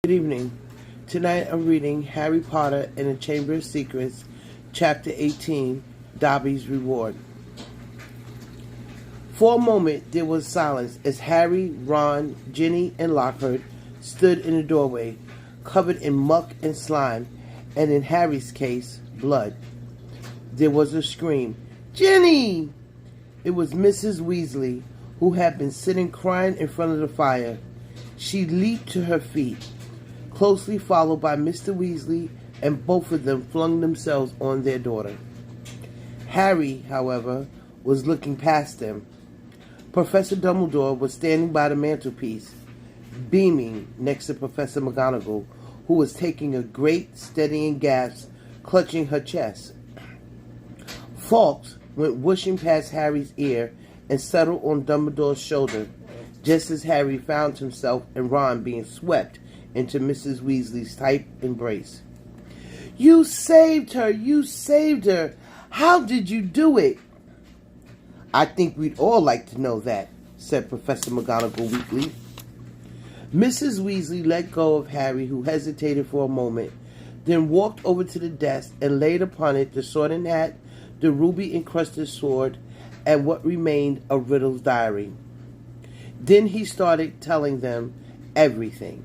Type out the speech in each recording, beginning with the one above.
Good evening. Tonight I'm reading Harry Potter and the Chamber of Secrets, Chapter 18, Dobby's Reward. For a moment there was silence as Harry, Ron, Ginny, and Lockhart stood in the doorway, covered in muck and slime, and in Harry's case, blood. There was a scream. "Ginny!" It was Mrs. Weasley, who had been sitting crying in front of the fire. She leaped to her feet, closely followed by Mr. Weasley, and both of them flung themselves on their daughter. Harry, however, was looking past them. Professor Dumbledore was standing by the mantelpiece, beaming next to Professor McGonagall, who was taking a great steadying gasp, clutching her chest. Fawkes went whooshing past Harry's ear and settled on Dumbledore's shoulder, just as Harry found himself and Ron being swept into Mrs. Weasley's tight embrace. "You saved her! You saved her! How did you do it?" "I think we'd all like to know that," said Professor McGonagall weakly. Mrs. Weasley let go of Harry, who hesitated for a moment, then walked over to the desk and laid upon it the sorting hat, the ruby-encrusted sword, and what remained of Riddle's diary. Then he started telling them everything.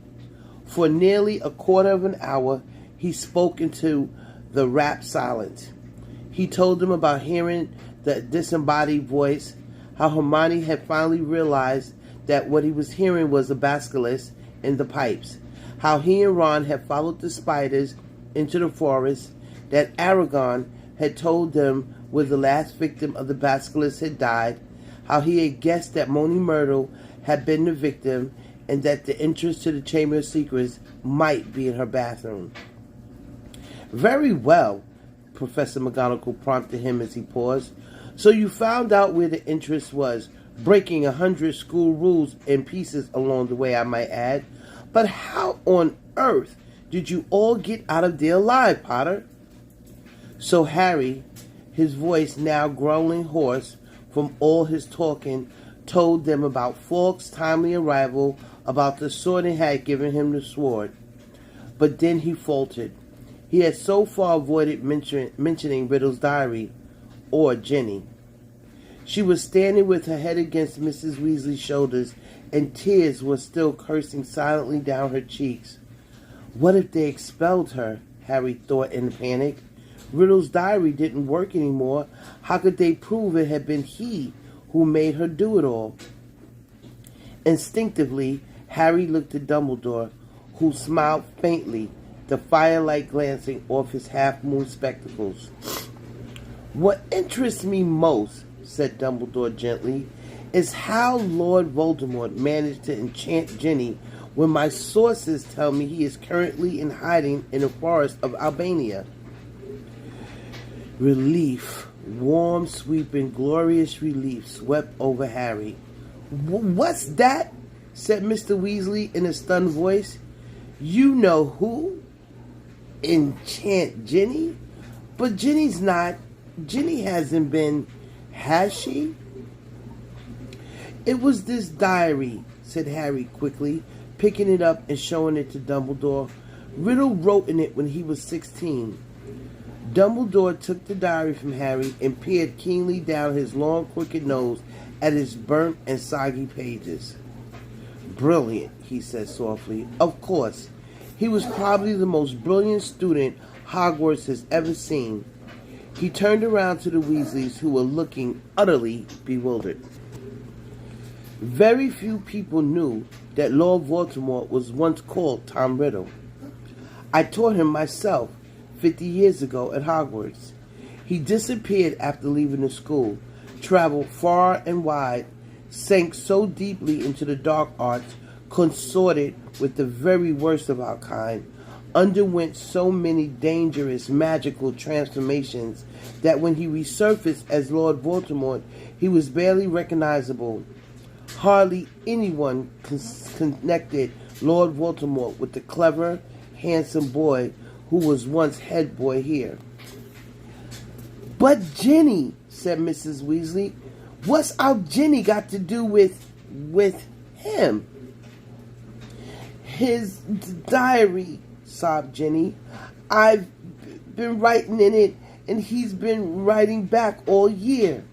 For nearly a quarter of an hour, he spoke into the rapt silence. He told them about hearing the disembodied voice, how Hermione had finally realized that what he was hearing was a basilisk in the pipes, how he and Ron had followed the spiders into the forest, that Aragorn had told them where the last victim of the basilisk had died, how he had guessed that Moaning Myrtle had been the victim, and that the entrance to the Chamber of Secrets might be in her bathroom. "Very well," Professor McGonagall prompted him as he paused. "So you found out where the entrance was, breaking 100 school rules in pieces along the way, I might add. But how on earth did you all get out of there alive, Potter?" So Harry, his voice now growling hoarse from all his talking, told them about Fawkes' timely arrival, about the sorting hat giving him the sword. But then he faltered. He had so far avoided mentioning Riddle's diary, or Ginny. She was standing with her head against Mrs. Weasley's shoulders, and tears were still coursing silently down her cheeks. What if they expelled her? Harry thought in panic. Riddle's diary didn't work anymore. How could they prove it had been he who made her do it all? Instinctively, Harry looked at Dumbledore, who smiled faintly, the firelight glancing off his half-moon spectacles. "What interests me most," said Dumbledore gently, "is how Lord Voldemort managed to enchant Ginny when my sources tell me he is currently in hiding in the forest of Albania." Relief, warm, sweeping, glorious relief swept over Harry. "What's that?" said Mr. Weasley in a stunned voice. "You know who? Enchant Ginny? But Ginny hasn't been, has she?" "It was this diary," said Harry quickly, picking it up and showing it to Dumbledore. "Riddle wrote in it when he was 16. Dumbledore took the diary from Harry and peered keenly down his long, crooked nose at its burnt and soggy pages. "Brilliant," he said softly. "Of course. He was probably the most brilliant student Hogwarts has ever seen." He turned around to the Weasleys, who were looking utterly bewildered. Very few people knew that Lord Voldemort was once called Tom Riddle. "I taught him myself 50 years ago at Hogwarts. He disappeared after leaving the school, traveled far and wide, sank so deeply into the dark arts, consorted with the very worst of our kind, underwent so many dangerous magical transformations that when he resurfaced as Lord Voldemort, he was barely recognizable. Hardly anyone connected Lord Voldemort with the clever, handsome boy who was once head boy here." "But Ginny," said Mrs. Weasley, "what's our Ginny got to do with him?" His diary, sobbed Ginny. I've been writing in it, and he's been writing back all year.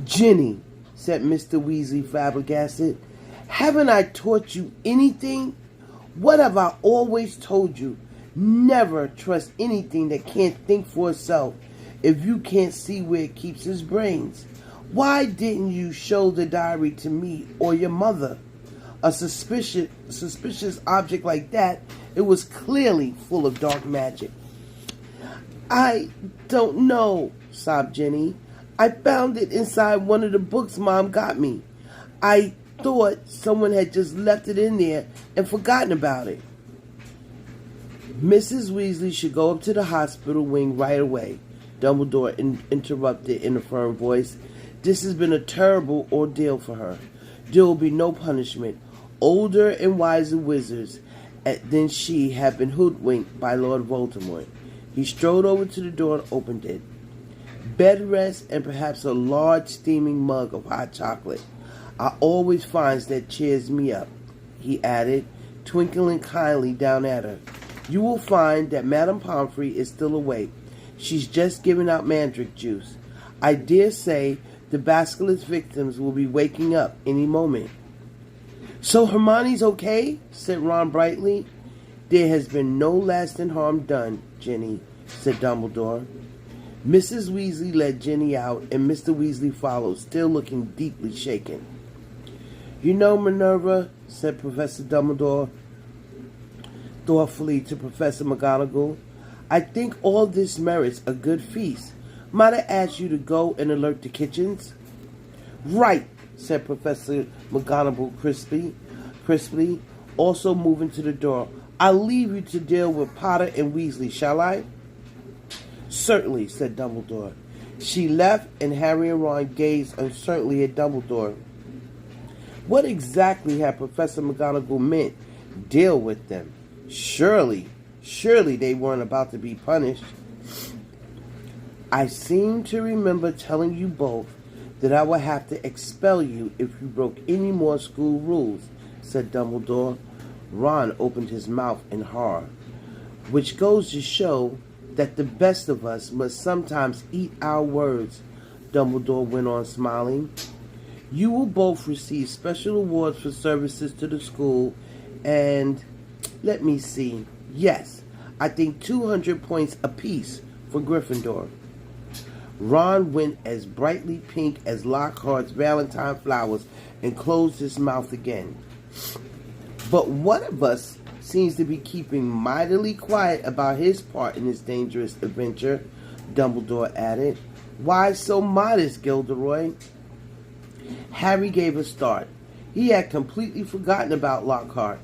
Ginny, said Mr. Weasley, flabbergasted, haven't I taught you anything? What have I always told you? Never trust anything that can't think for itself if you can't see where it keeps its brains. Why didn't you show the diary to me or your mother? A suspicious object like that, it was clearly full of dark magic. I don't know, sobbed Jenny. I found it inside one of the books Mom got me. I thought someone had just left it in there and forgotten about it. Mrs. Weasley should go up to the hospital wing right away, Dumbledore interrupted in a firm voice. This has been a terrible ordeal for her. There will be no punishment. Older and wiser wizards than she have been hoodwinked by Lord Voldemort. He strode over to the door and opened it. Bed rest and perhaps a large steaming mug of hot chocolate. I always finds that cheers me up, he added, twinkling kindly down at her. You will find that Madame Pomfrey is still awake. She's just giving out mandrake juice. I dare say the basilisk victims will be waking up any moment. So Hermione's okay? Said Ron brightly. There has been no lasting harm done, Ginny, said Dumbledore. Mrs. Weasley led Ginny out, and Mr. Weasley followed, still looking deeply shaken. You know, Minerva, said Professor Dumbledore thoughtfully to Professor McGonagall, I think all this merits a good feast. Might I ask you to go and alert the kitchens? Right, said Professor McGonagall crisply, also moving to the door. I'll leave you to deal with Potter and Weasley, shall I? Certainly, said Dumbledore. She left, and Harry and Ron gazed uncertainly at Dumbledore. What exactly had Professor McGonagall meant? Deal with them. Surely they weren't about to be punished. I seem to remember telling you both that I would have to expel you if you broke any more school rules, said Dumbledore. Ron opened his mouth in horror. Which goes to show that the best of us must sometimes eat our words, Dumbledore went on, smiling. You will both receive special awards for services to the school, and let me see. Yes, I think 200 points apiece for Gryffindor. Ron went as brightly pink as Lockhart's Valentine flowers and closed his mouth again. But one of us seems to be keeping mightily quiet about his part in this dangerous adventure, Dumbledore added. Why so modest, Gilderoy? Harry gave a start. He had completely forgotten about Lockhart.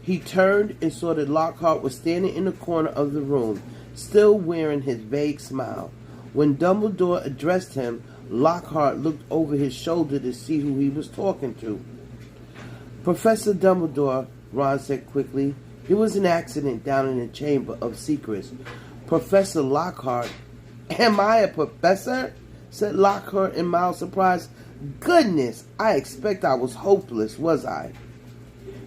He turned and saw that Lockhart was standing in the corner of the room, still wearing his vague smile. When Dumbledore addressed him, Lockhart looked over his shoulder to see who he was talking to. Professor Dumbledore, Ron said quickly, it was an accident down in the Chamber of Secrets. Professor Lockhart. Am I a professor? Said Lockhart in mild surprise. Goodness, I expect I was hopeless, was I?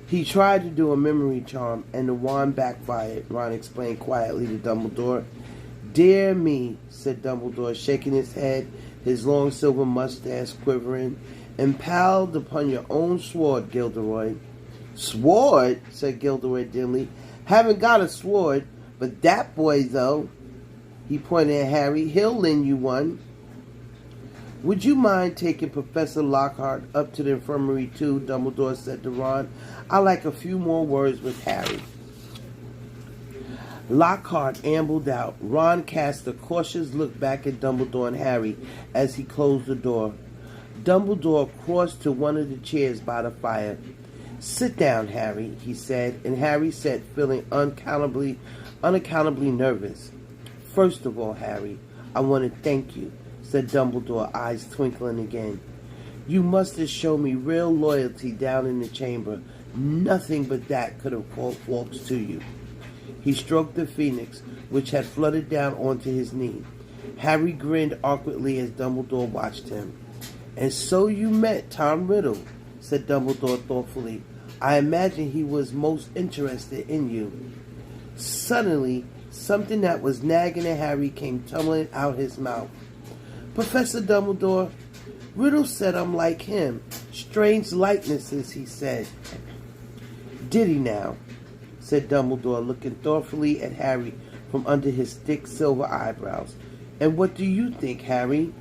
He tried to do a memory charm, and the wand backfired, Ron explained quietly to Dumbledore. Dear me, said Dumbledore, shaking his head, his long silver mustache quivering. Impaled upon your own sword, Gilderoy. Sword? Said Gilderoy dimly. Haven't got a sword, but that boy, though, he pointed at Harry, he'll lend you one. Would you mind taking Professor Lockhart up to the infirmary too, Dumbledore said to Ron. I'd like a few more words with Harry. Lockhart ambled out. Ron cast a cautious look back at Dumbledore and Harry as he closed the door. Dumbledore crossed to one of the chairs by the fire. Sit down, Harry, he said, and Harry sat feeling unaccountably nervous. First of all, Harry, I want to thank you, said Dumbledore, eyes twinkling again. You must have shown me real loyalty down in the chamber. Nothing but that could have called faults to you. He stroked the phoenix, which had fluttered down onto his knee. Harry grinned awkwardly as Dumbledore watched him. And so you met Tom Riddle, said Dumbledore thoughtfully. I imagine he was most interested in you. Suddenly, something that was nagging at Harry came tumbling out his mouth. Professor Dumbledore, Riddle said I'm like him. Strange likenesses, he said. Did he now? Said Dumbledore, looking thoughtfully at Harry from under his thick silver eyebrows. And what do you think, Harry?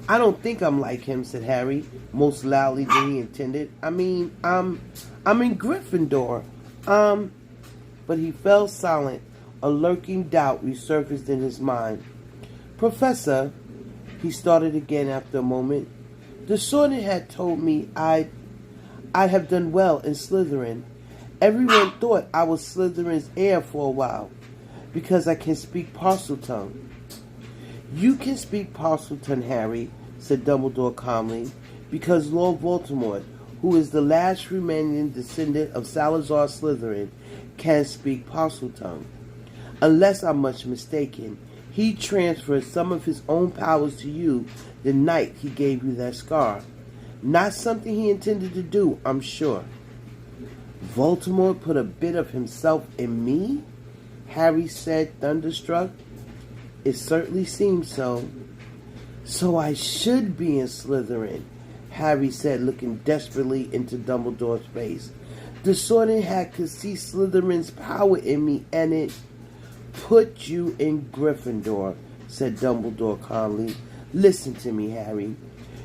I don't think I'm like him, said Harry, most loudly than he intended. I mean, I'm in Gryffindor. But he fell silent. A lurking doubt resurfaced in his mind. Professor, he started again after a moment, the Sorting had told me I'd have done well in Slytherin. Everyone thought I was Slytherin's heir for a while, because I can speak Parseltongue. You can speak Parseltongue, Harry, said Dumbledore calmly, because Lord Voldemort, who is the last remaining descendant of Salazar Slytherin, can speak Parseltongue. Unless I'm much mistaken, he transferred some of his own powers to you the night he gave you that scar. Not something he intended to do, I'm sure. Voldemort put a bit of himself in me? Harry said, thunderstruck. It certainly seems so. So I should be in Slytherin, Harry said, looking desperately into Dumbledore's face. The Sorting Hat could see Slytherin's power in me, and it put you in Gryffindor, said Dumbledore calmly. Listen to me, Harry.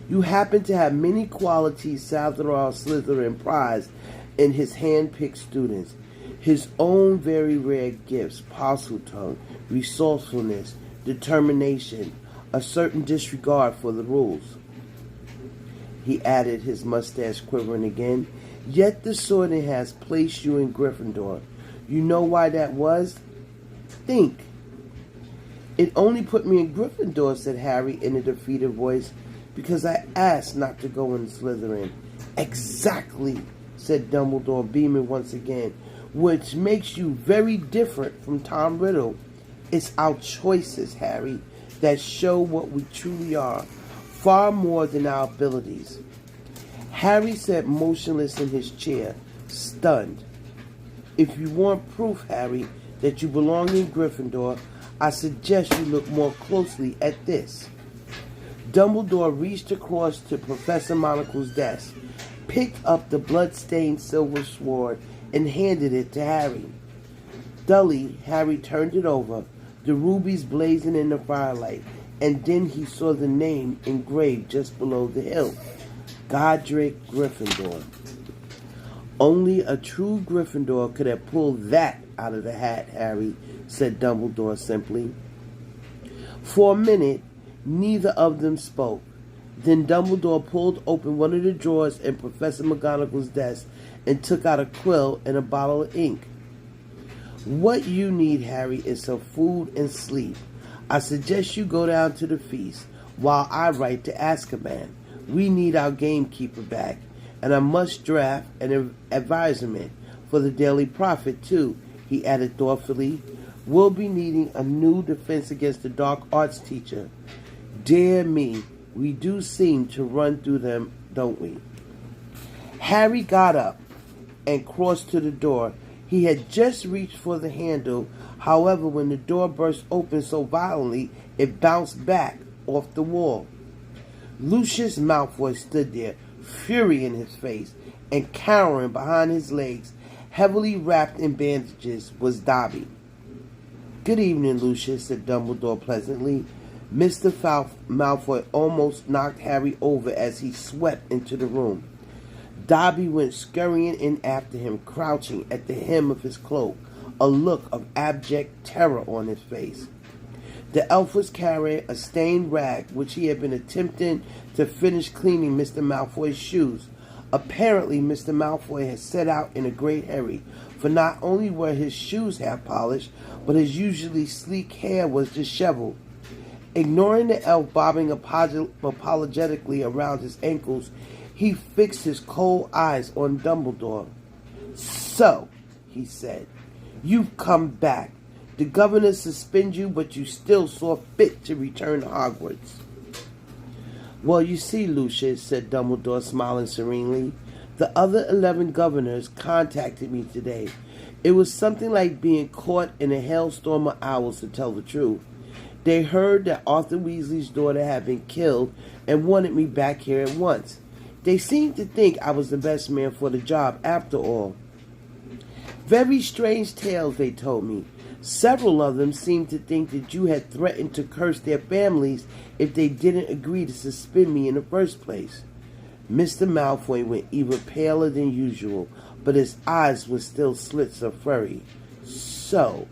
You happen to have many qualities Salazar Slytherin prized in his hand-picked students. His own very rare gifts, Parseltongue, resourcefulness, determination, a certain disregard for the rules. He added, his mustache quivering again. Yet the Sorting has placed you in Gryffindor. You know why that was? Think. It only put me in Gryffindor, said Harry in a defeated voice, because I asked not to go in Slytherin. Exactly, said Dumbledore, beaming once again, which makes you very different from Tom Riddle. It's our choices, Harry, that show what we truly are, far more than our abilities. Harry sat motionless in his chair, stunned. If you want proof, Harry, that you belong in Gryffindor, I suggest you look more closely at this. Dumbledore reached across to Professor Monocle's desk, picked up the blood-stained silver sword, and handed it to Harry. Dully, Harry turned it over, the rubies blazing in the firelight, and then he saw the name engraved just below the hilt. Godric Gryffindor. Only a true Gryffindor could have pulled that out of the hat, Harry, said Dumbledore simply. For a minute, neither of them spoke. Then Dumbledore pulled open one of the drawers in Professor McGonagall's desk and took out a quill and a bottle of ink. What you need, Harry, is some food and sleep. I suggest you go down to the feast while I write to Azkaban. We need our gamekeeper back, and I must draft an advisement for the Daily Prophet, too, he added thoughtfully. We'll be needing a new defense against the dark arts teacher. Dear me, we do seem to run through them, don't we? Harry got up and crossed to the door. He had just reached for the handle. However, when the door burst open so violently, it bounced back off the wall. Lucius Malfoy stood there, fury in his face, and cowering behind his legs, heavily wrapped in bandages, was Dobby. Good evening, Lucius, said Dumbledore pleasantly. Mr. Malfoy almost knocked Harry over as he swept into the room. Dobby went scurrying in after him, crouching at the hem of his cloak, a look of abject terror on his face. The elf was carrying a stained rag which he had been attempting to finish cleaning Mr. Malfoy's shoes. Apparently, Mr. Malfoy had set out in a great hurry, for not only were his shoes half polished, but his usually sleek hair was disheveled. Ignoring the elf bobbing apologetically around his ankles, he fixed his cold eyes on Dumbledore. So, he said, you've come back. The governor suspended you, but you still saw fit to return to Hogwarts. Well, you see, Lucius, said Dumbledore, smiling serenely, The other 11 governors contacted me today. It was something like being caught in a hailstorm of owls, to tell the truth. They heard that Arthur Weasley's daughter had been killed and wanted me back here at once. They seemed to think I was the best man for the job after all. Very strange tales, they told me. Several of them seemed to think that you had threatened to curse their families if they didn't agree to suspend me in the first place. Mr. Malfoy went even paler than usual, but his eyes were still slits of fury. So,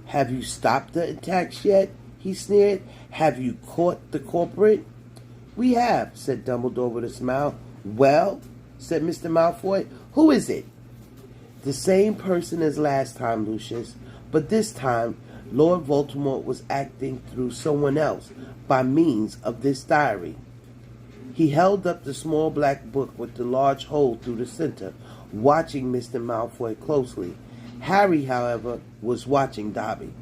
have you stopped the attacks yet? He sneered. Have you caught the culprit? We have, said Dumbledore with a smile. Well, said Mr. Malfoy, who is it? The same person as last time, Lucius, but this time Lord Voldemort was acting through someone else by means of this diary. He held up the small black book with the large hole through the center, watching Mr. Malfoy closely. Harry, however, was watching Dobby.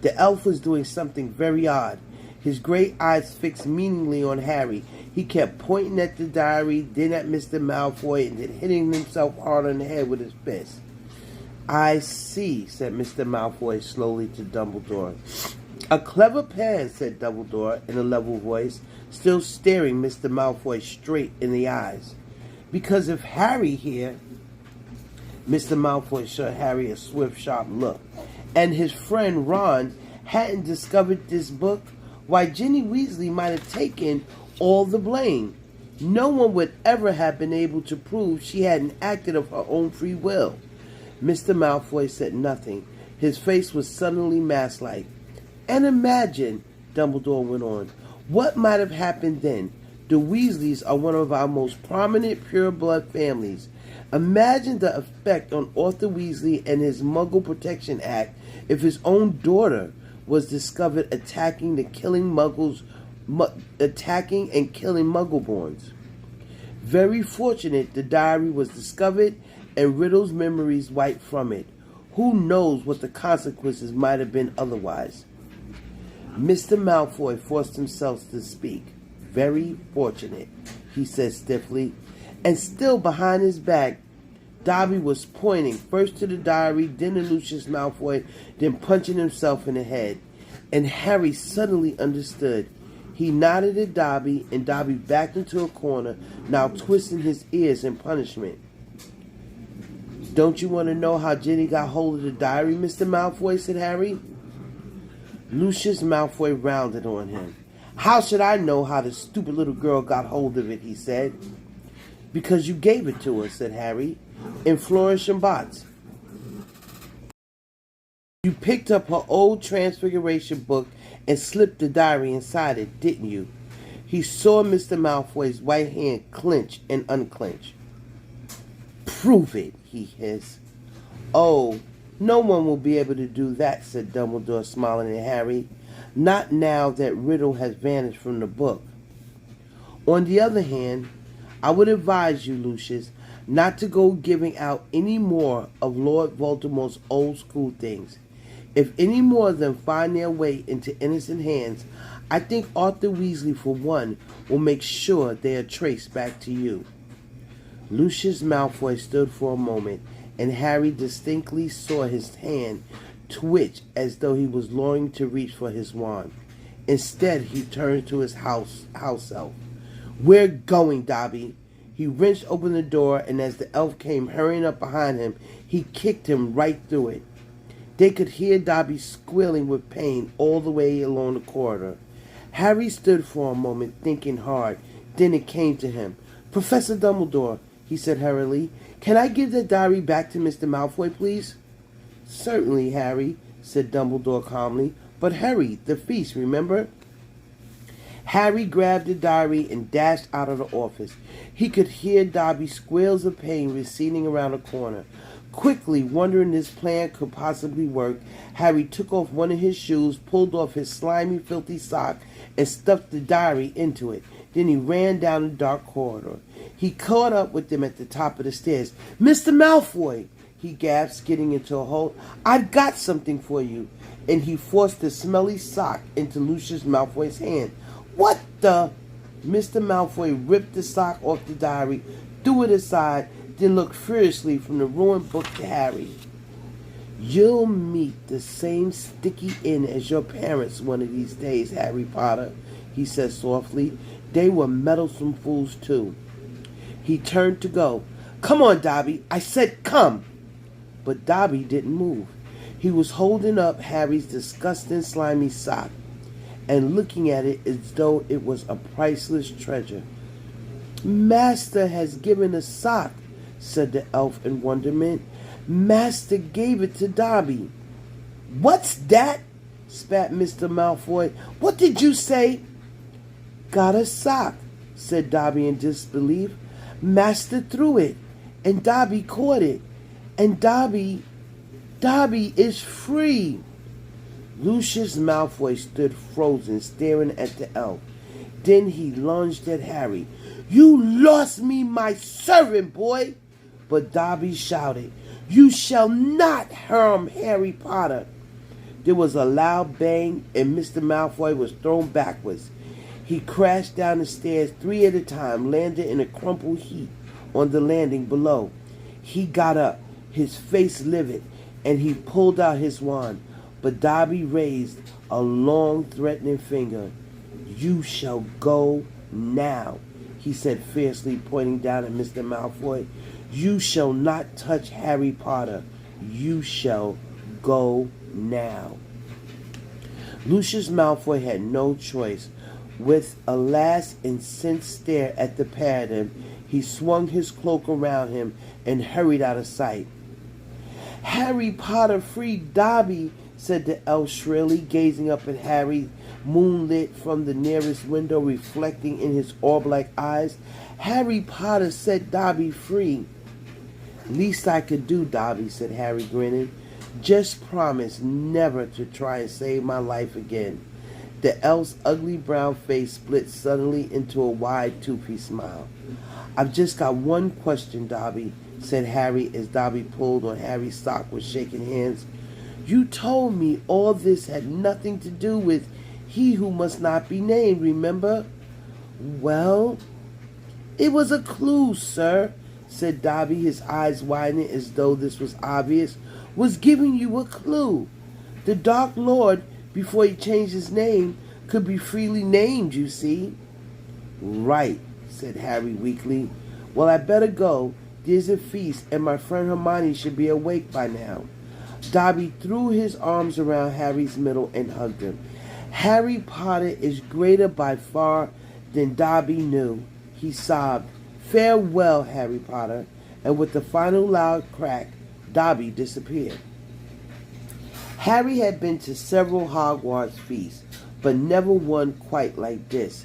The elf was doing something very odd. His great eyes fixed meaningly on Harry. He kept pointing at the diary, then at Mr. Malfoy, and then hitting himself hard on the head with his fist. I see, said Mr. Malfoy slowly to Dumbledore. A clever plan, said Dumbledore in a level voice, still staring Mr. Malfoy straight in the eyes. Because if Harry here, Mr. Malfoy shot Harry a swift, sharp look, and his friend Ron hadn't discovered this book, why Ginny Weasley might have taken all the blame. No one would ever have been able to prove she hadn't acted of her own free will. Mr. Malfoy said nothing. His face was suddenly mask-like. And imagine, Dumbledore went on, what might have happened then. The Weasleys are one of our most prominent pure-blood families. Imagine the effect on Arthur Weasley and his Muggle Protection Act if his own daughter was discovered attacking and killing Muggleborns. Very fortunate the diary was discovered and Riddle's memories wiped from it. Who knows what the consequences might have been otherwise? Mr. Malfoy forced himself to speak. Very fortunate, he said stiffly, and still behind his back, Dobby was pointing first to the diary, then to Lucius Malfoy, then punching himself in the head. And Harry suddenly understood. He nodded at Dobby, and Dobby backed into a corner, now twisting his ears in punishment. Don't you want to know how Ginny got hold of the diary, Mr. Malfoy, said Harry. Lucius Malfoy rounded on him. How should I know how the stupid little girl got hold of it, he said. Because you gave it to her, said Harry, in Flourish and Bots. You picked up her old Transfiguration book and slipped the diary inside it, didn't you? He saw Mr. Malfoy's right hand clench and unclench. Prove it, he hissed. Oh, no one will be able to do that, said Dumbledore, smiling at Harry. Not now that Riddle has vanished from the book. On the other hand, I would advise you, Lucius, not to go giving out any more of Lord Voldemort's old school things. If any more of them find their way into innocent hands, I think Arthur Weasley, for one, will make sure they are traced back to you. Lucius Malfoy stood for a moment, and Harry distinctly saw his hand twitch as though he was longing to reach for his wand. Instead, he turned to his house elf. We're going, Dobby. He wrenched open the door, and as the elf came hurrying up behind him, he kicked him right through it. They could hear Dobby squealing with pain all the way along the corridor. Harry stood for a moment, thinking hard. Then it came to him. Professor Dumbledore, he said hurriedly, can I give that diary back to Mr. Malfoy, please? Certainly, Harry, said Dumbledore calmly. But hurry, the feast, remember? Harry grabbed the diary and dashed out of the office. He could hear Dobby's squeals of pain receding around the corner. Quickly, wondering this plan could possibly work, Harry took off one of his shoes, pulled off his slimy, filthy sock, and stuffed the diary into it. Then he ran down the dark corridor. He caught up with them at the top of the stairs. Mr. Malfoy, he gasped, getting into a hole. I've got something for you. And he forced the smelly sock into Lucius Malfoy's hand. What the? Mr. Malfoy ripped the sock off the diary, threw it aside, then looked furiously from the ruined book to Harry. "You'll meet the same sticky end as your parents one of these days, Harry Potter," he said softly. "They were meddlesome fools too." He turned to go. "Come on, Dobby. I said come." But Dobby didn't move. He was holding up Harry's disgusting slimy sock and looking at it as though it was a priceless treasure. "Master has given a sock," said the elf in wonderment. "Master gave it to Dobby." "What's that?" spat Mr. Malfoy. "What did you say?" "Got a sock," said Dobby in disbelief. "Master threw it, and Dobby caught it, and Dobby is free." Lucius Malfoy stood frozen, staring at the elf. Then he lunged at Harry. "You lost me my servant, boy!" But Dobby shouted, "You shall not harm Harry Potter." There was a loud bang, and Mr. Malfoy was thrown backwards. He crashed down the stairs 3 at a time, landing in a crumpled heap on the landing below. He got up, his face livid, and he pulled out his wand. But Dobby raised a long, threatening finger. "You shall go now," he said fiercely, pointing down at Mr. Malfoy. "You shall not touch Harry Potter. You shall go now." Lucius Malfoy had no choice. With a last incensed stare at the pair of them, he swung his cloak around him and hurried out of sight. "Harry Potter freed Dobby," said the elf shrilly, gazing up at Harry, moonlit from the nearest window, reflecting in his orb-like eyes. "Harry Potter set Dobby free." "Least I could do, Dobby," said Harry, grinning. "Just promise never to try and save my life again." The elf's ugly brown face split suddenly into a wide, toothy smile. "I've just got one question, Dobby," said Harry as Dobby pulled on Harry's sock with shaking hands. "You told me all this had nothing to do with he who must not be named, remember?" "Well, it was a clue, sir," said Dobby, his eyes widening as though this was obvious. "Was giving you a clue. The Dark Lord, before he changed his name, could be freely named, you see." "Right," said Harry weakly. "Well, I better go. There's a feast, and my friend Hermione should be awake by now." Dobby threw his arms around Harry's middle and hugged him. "Harry Potter is greater by far than Dobby knew," he sobbed. "Farewell, Harry Potter." And with the final loud crack, Dobby disappeared. Harry had been to several Hogwarts feasts, but never one quite like this.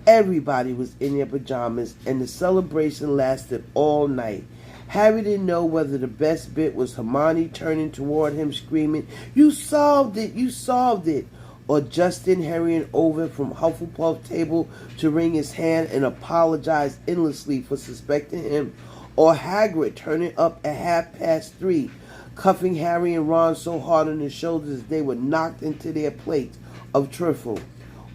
Everybody was in their pajamas, and the celebration lasted all night. Harry didn't know whether the best bit was Hermione turning toward him screaming, "You solved it! You solved it!" or Justin hurrying over from Hufflepuff's table to wring his hand and apologize endlessly for suspecting him, or Hagrid turning up at 3:30, cuffing Harry and Ron so hard on the shoulders they were knocked into their plates of trifle,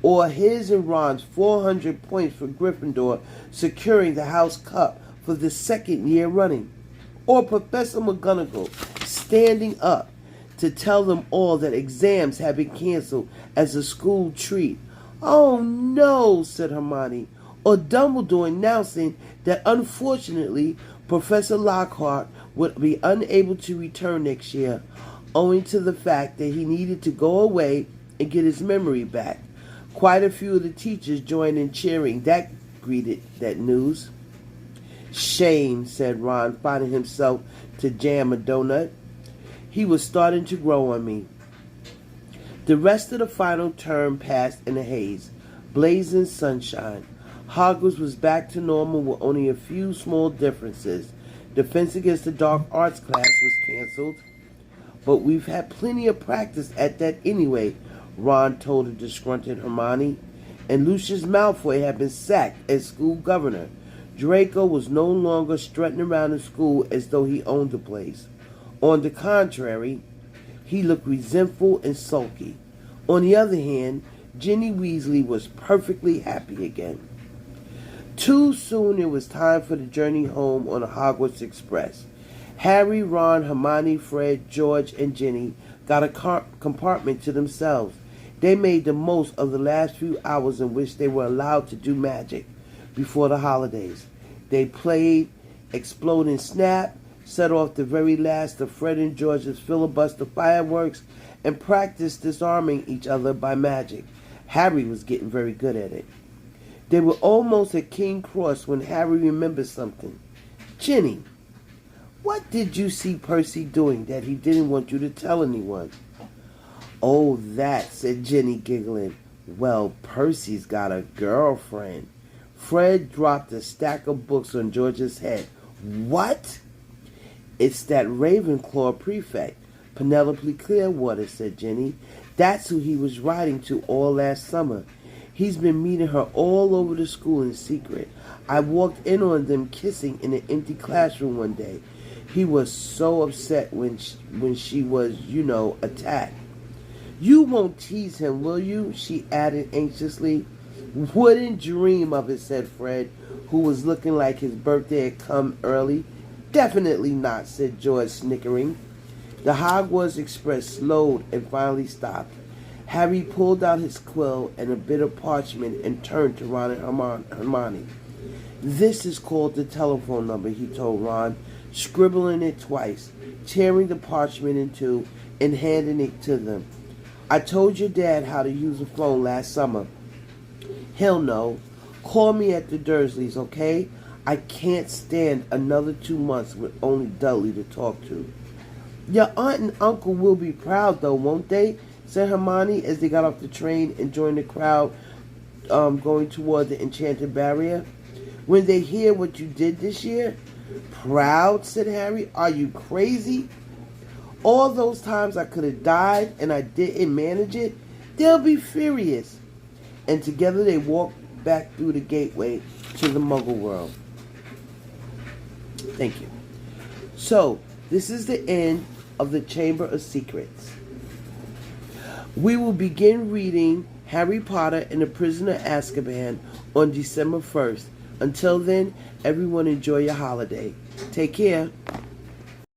or his and Ron's 400 points for Gryffindor securing the house cup for the 2nd year running, or Professor McGonagall standing up to tell them all that exams had been canceled as a school treat. "Oh no," said Hermione, or Dumbledore announcing that unfortunately Professor Lockhart would be unable to return next year, owing to the fact that he needed to go away and get his memory back. Quite a few of the teachers joined in cheering that greeted that news. "Shame," said Ron, finding himself to jam a donut. He was starting to grow on me. The rest of the final term passed in a haze, blazing sunshine. Hogwarts was back to normal with only a few small differences. Defense Against the Dark Arts class was canceled. "But we've had plenty of practice at that anyway," Ron told a disgruntled Hermione. And Lucius Malfoy had been sacked as school governor. Draco was no longer strutting around the school as though he owned the place. On the contrary, he looked resentful and sulky. On the other hand, Ginny Weasley was perfectly happy again. Too soon it was time for the journey home on the Hogwarts Express. Harry, Ron, Hermione, Fred, George, and Ginny got a compartment to themselves. They made the most of the last few hours in which they were allowed to do magic before the holidays. They played Exploding Snap, set off the very last of Fred and George's filibuster fireworks, and practiced disarming each other by magic. Harry was getting very good at it. They were almost at King Cross when Harry remembered something. "Ginny, what did you see Percy doing that he didn't want you to tell anyone?" "Oh, that," said Ginny, giggling. "Well, Percy's got a girlfriend." Fred dropped a stack of books on George's head. "What?" "It's that Ravenclaw prefect, Penelope Clearwater," said Ginny. "That's who he was writing to all last summer. He's been meeting her all over the school in secret. I walked in on them kissing in an empty classroom one day. He was so upset when she was, attacked." "You won't tease him, will you?" she added anxiously. "Wouldn't dream of it," said Fred, who was looking like his birthday had come early. "Definitely not," said George, snickering. The Hogwarts Express slowed and finally stopped. Harry pulled out his quill and a bit of parchment and turned to Ron and Hermione. "This is called the telephone number," he told Ron, scribbling it twice, tearing the parchment in two, and handing it to them. "I told your dad how to use a phone last summer. He'll know. Call me at the Dursleys, okay? I can't stand another 2 months with only Dudley to talk to." "Your aunt and uncle will be proud, though, won't they?" said Hermione as they got off the train and joined the crowd going toward the Enchanted Barrier. "When they hear what you did this year?" "Proud?" said Harry. "Are you crazy? All those times I could have died and I didn't manage it? They'll be furious." And together they walked back through the gateway to the Muggle world. Thank you. So, this is the end of the Chamber of Secrets. We will begin reading Harry Potter and the Prisoner of Azkaban on December 1st. Until then, everyone enjoy your holiday. Take care.